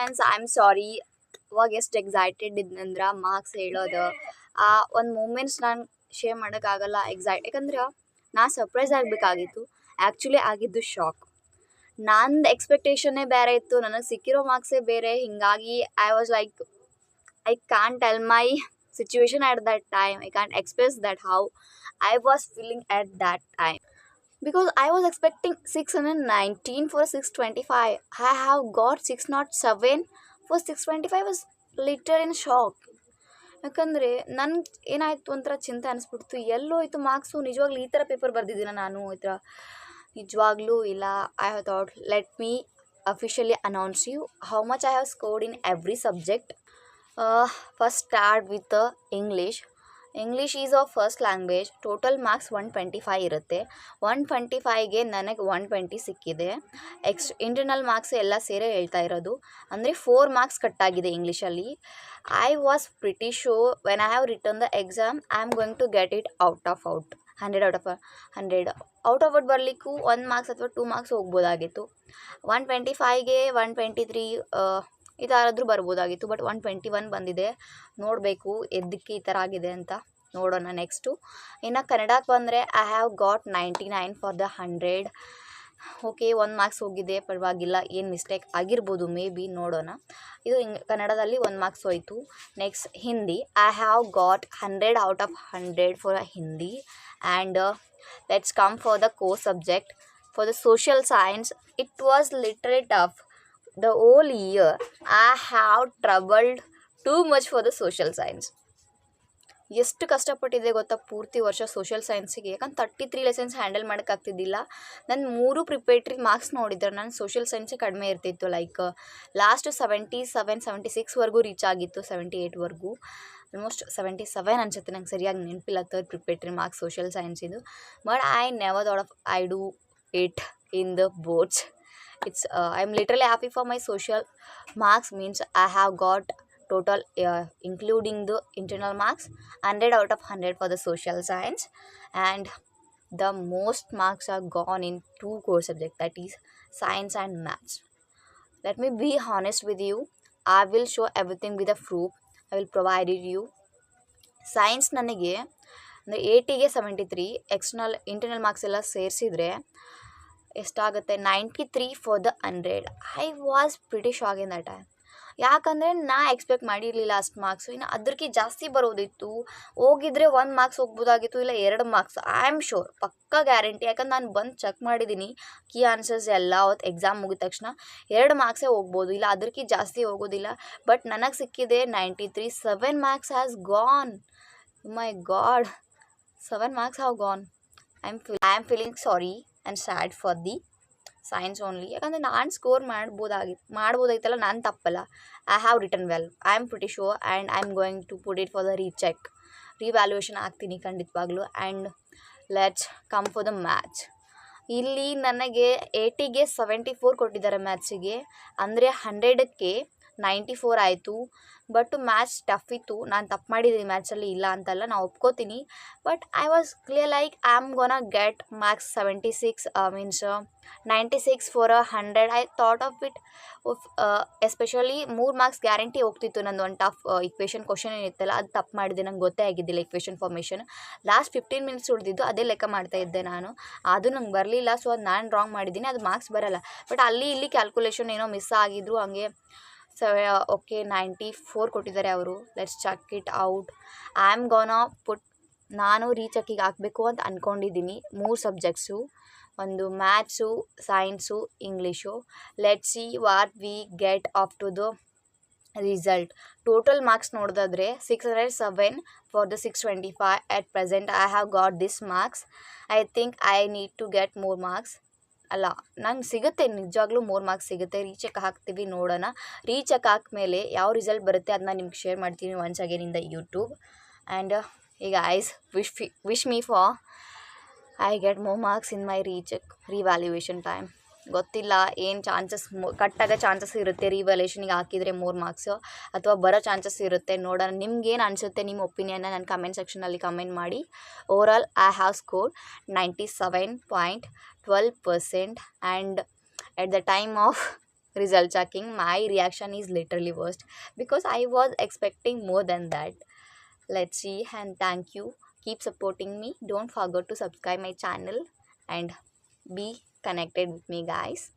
Friends, I am sorry. ಇವಾಗ ಎಷ್ಟು excited ಇದ್ನಂದ್ರೆ marks ಹೇಳೋದು ಆ ಒಂದು ಮೂಮೆಂಟ್ಸ್ ನಾನು ಶೇರ್ ಮಾಡೋಕ್ಕಾಗಲ್ಲ. ಯಾಕಂದ್ರೆ ನಾನು ಸರ್ಪ್ರೈಸ್ ಆಗಬೇಕಾಗಿತ್ತು. ಆ್ಯಕ್ಚುಲಿ ಆಗಿದ್ದು ಶಾಕ್. ನಂದು ಎಕ್ಸ್ಪೆಕ್ಟೇಷನ್ನೇ ಬೇರೆ ಇತ್ತು, ನನಗೆ ಸಿಕ್ಕಿರೋ ಮಾರ್ಕ್ಸೇ ಬೇರೆ. ಹೀಗಾಗಿ I was like I can't tell my situation at that time. I can't express that how I was feeling at that time. Because I was expecting 619 for 625. I have got 607 for 625. Was literally in shock. ಯಾಕಂದರೆ ನನ್ಗೆ ಏನಾಯಿತು ಒಂಥರ ಚಿಂತೆ ಅನಿಸ್ಬಿಡ್ತು, ಎಲ್ಲೋಯ್ತು marks. ನಿಜವಾಗ್ಲೂ ಈ ಥರ paper ಬರೆದಿದ್ದೀನ ನಾನು? ಈ ಥರ ನಿಜವಾಗ್ಲೂ ಇಲ್ಲ. I have thought let me officially announce you how much I have scored in every subject. First start with the English. English is our first language. Total marks 125 ಇರುತ್ತೆ. 125ಗೆ ನನಗೆ 120 ಸಿಕ್ಕಿದೆ. ಇಂಟರ್ನಲ್ ಮಾರ್ಕ್ಸ್ ಎಲ್ಲ ಸೇರೇ ಹೇಳ್ತಾ ಇರೋದು. ಅಂದರೆ 4 ಮಾರ್ಕ್ಸ್ ಕಟ್ಟಾಗಿದೆ ಇಂಗ್ಲೀಷಲ್ಲಿ. I was pretty sure when I have return the exam I am going to get it out of 100 out of 100. Out of ಬರಲಿಕ್ಕೂ 1 ಮಾರ್ಕ್ಸ್ ಅಥವಾ 2 ಮಾರ್ಕ್ಸ್ ಹೋಗ್ಬೋದಾಗಿತ್ತು. 125ಗೆ 123 ಇದಾದ್ರೂ ಬರ್ಬೋದಾಗಿತ್ತು. ಬಟ್ 121 ಬಂದಿದೆ. ನೋಡಬೇಕು ಎದ್ದಕ್ಕೆ ಈ ಥರ ಆಗಿದೆ ಅಂತ. ನೋಡೋಣ ನೆಕ್ಸ್ಟು. ಇನ್ನು ಕನ್ನಡಕ್ಕೆ ಬಂದರೆ I have got 99 for the 100. Okay, 1 marks ಹೋಗಿದೆ, ಪರವಾಗಿಲ್ಲ. ಏನು ಮಿಸ್ಟೇಕ್ ಆಗಿರ್ಬೋದು, ಮೇ ಬಿ, ನೋಡೋಣ. ಇದು ಕನ್ನಡದಲ್ಲಿ 1 ಮಾರ್ಕ್ಸ್ ಹೋಯಿತು. Next Hindi. I have got 100 out of 100 for Hindi. And let's come for the core subject. For the social science it was literally tough. The whole year I have troubled too much for the social science. ಎಷ್ಟು ಕಷ್ಟಪಟ್ಟಿದೆ ಗೊತ್ತಾ ಪೂರ್ತಿ ವರ್ಷ social ಸೈನ್ಸಿಗೆ. ಯಾಕಂದ್ರೆ 33 lessons handle ಮಾಡೋಕ್ಕಾಗ್ತಿದ್ದಿಲ್ಲ. ನಾನು 3 preparatory marks ನೋಡಿದ್ರೆ ನಾನು social ಸೈನ್ಸೇ ಕಡಿಮೆ ಇರ್ತಿತ್ತು. ಲೈಕ್ ಲಾಸ್ಟ್ 76ವರೆಗೂ ರೀಚ್ ಆಗಿತ್ತು, 78ವರೆಗೂ. ಆಲ್ಮೋಸ್ಟ್ 77 ಅನ್ಸುತ್ತೆ, ನಂಗೆ ಸರಿಯಾಗಿ ನೆನಪಿಲ್ಲ. 3rd ಪ್ರಿಪೇಟ್ರಿ ಮಾರ್ಕ್ಸ್ ಸೋಷಿಯಲ್ ಸೈನ್ಸಿದು. But I never thought of I do it in the boards. I'm literally happy for my social marks. Means I have got total including the internal marks 100 out of 100 for the social science, and the most marks are gone in 2 core subjects, that is science and maths. Let me be honest with you. I will show everything with a proof. I will provide it you. Science ನನಗೆ 80ಗೆ 73, external internal marks ಎಲ್ಲ ಸೇರಿಸಿದ್ರೆ ಎಷ್ಟಾಗುತ್ತೆ 93 for the 100. I was pretty shock in that time. ಯಾಕಂದರೆ ನಾ expect ಮಾಡಿರಲಿಲ್ಲ ಅಷ್ಟು marks. ಇನ್ನು ಅದಕ್ಕೆ ಜಾಸ್ತಿ ಬರೋದಿತ್ತು. ಹೋಗಿದ್ರೆ 1 ಮಾರ್ಕ್ಸ್ ಹೋಗ್ಬೋದಾಗಿತ್ತು, ಇಲ್ಲ 2 ಮಾರ್ಕ್ಸ್. ಐ ಆಮ್ ಶೋರ್, ಪಕ್ಕಾ ಗ್ಯಾರಂಟಿ. ಯಾಕಂದ್ರೆ ನಾನು ಬಂದು ಚೆಕ್ ಮಾಡಿದ್ದೀನಿ ಕೀ ಆನ್ಸರ್ಸ್ ಎಲ್ಲ. ಅವತ್ತು ಎಕ್ಸಾಮ್ ಮುಗಿದ ತಕ್ಷಣ 2 ಮಾರ್ಕ್ಸೇ ಹೋಗ್ಬೋದು, ಇಲ್ಲ ಅದಕ್ಕೆ ಜಾಸ್ತಿ ಹೋಗೋದಿಲ್ಲ. ಬಟ್ ನನಗೆ ಸಿಕ್ಕಿದೆ 93. 7 marks has gone. My god, 7 marks have gone. I am feeling sorry and sad for the science only. ಯಾಕಂದರೆ ನಾನು ಸ್ಕೋರ್ ಮಾಡ್ಬೋದಾಗಿತ್ತಲ್ಲ, ನಾನು ತಪ್ಪಲ್ಲ. I have written well, I am pretty sure, and I am going to put it for the revaluation ಆಗ್ತೀನಿ ಖಂಡಿತವಾಗ್ಲೂ. And let's come for the maths. ಇಲ್ಲಿ ನನಗೆ 80ಗೆ 74 ಕೊಟ್ಟಿದ್ದಾರೆ ಮ್ಯಾಥ್ಸಿಗೆ. ಅಂದರೆ 100ಕ್ಕೆ 94 ಆಯಿತು. ಬಟ್ ಮ್ಯಾಥ್ಸ್ ಟಫ್ ಇತ್ತು. ನಾನು ತಪ್ಪು ಮಾಡಿದ್ದೀನಿ ಮ್ಯಾಥ್ಸಲ್ಲಿ, ಇಲ್ಲ ಅಂತಲ್ಲ, ನಾನು ಒಪ್ಕೋತೀನಿ. But I was clear like I am gonna get marks 76 means 96 for 100. I thought of it. Especially 3 marks guarantee ಹೋಗ್ತಿತ್ತು. ನಂದು ಒಂದು ಟಫ್ ಇಕ್ವೇಷನ್ ಕ್ವಶನ್ ಏನಿತ್ತಲ್ಲ, ಅದು ತಪ್ಪು ಮಾಡಿದೆ. ನಂಗೆ ಗೊತ್ತೇ ಆಗಿದ್ದಿಲ್ಲ ಇಕ್ವೇಷನ್ ಫಾರ್ಮೇಷನ್. ಲಾಸ್ಟ್ 15 ಮಿನಿಟ್ಸ್ ಉಳಿದಿದ್ದು ಅದೇ ಲೆಕ್ಕ ಮಾಡ್ತಾ ಇದ್ದೆ ನಾನು. ಅದು ನಂಗೆ ಬರಲಿಲ್ಲ. ಸೊ ಅದು ನಾನು ರಾಂಗ್ ಮಾಡಿದ್ದೀನಿ, ಅದು ಮಾರ್ಕ್ಸ್ ಬರೋಲ್ಲ. ಬಟ್ ಅಲ್ಲಿ ಇಲ್ಲಿ ಕ್ಯಾಲ್ಕುಲೇಷನ್ ಏನೋ ಮಿಸ್ ಆಗಿದ್ರು ಹಂಗೆ. ಓಕೆ, 94 ಕೊಟ್ಟಿದ್ದಾರೆ ಅವರು. Let's check it out. I am gonna put. ನಾನು ರೀಚೆಕ್ಕಿಗೆ ಹಾಕಬೇಕು ಅಂತ ಅಂದ್ಕೊಂಡಿದ್ದೀನಿ 3 ಸಬ್ಜೆಕ್ಟ್ಸು. ಒಂದು maths, science, English. Let's see what we get up to the result. Total marks ನೋಡಿದ್ರೆ 607 for the 625. At present I have got this marks. I think I need to get more marks. ಅಲ್ಲ, ನಂಗೆ ಸಿಗುತ್ತೆ, ನಿಜವಾಗ್ಲೂ 3 marks ಸಿಗುತ್ತೆ. Recheck ಹಾಕ್ತೀವಿ, ನೋಡೋಣ. Recheck ಹಾಕ್ಮೇಲೆ ಯಾವ result ಬರುತ್ತೆ ಅದನ್ನ ನಿಮ್ಗೆ ಶೇರ್ ಮಾಡ್ತೀನಿ once again in the YouTube. And ಈಗ ಐಸ್ wish me for I get more marks in my revaluation time. ಗೊತ್ತಿಲ್ಲ ಏನು ಚಾನ್ಸಸ್ ಕಟ್ಟಾಗೋ ಚಾನ್ಸಸ್ ಇರುತ್ತೆ ರಿವ್ಯಾಲ್ಯೂಯೇಷನಿಗೆ ಹಾಕಿದರೆ 3 ಮಾರ್ಕ್ಸು, ಅಥವಾ ಬರೋ ಚಾನ್ಸಸ್ ಇರುತ್ತೆ. ನೋಡೋಣ. ನಿಮ್ಗೇನು ಅನಿಸುತ್ತೆ, ನಿಮ್ಮ ಒಪಿನಿಯನ್ನ ನನ್ನ ಕಮೆಂಟ್ ಸೆಕ್ಷನಲ್ಲಿ ಕಮೆಂಟ್ ಮಾಡಿ. Overall I have scored 97.12%. And at the time of result checking, my reaction is literally worst because I was expecting more than that. Let's see, and thank you. Keep supporting me. Don't forget to subscribe my channel and be connected with me, guys.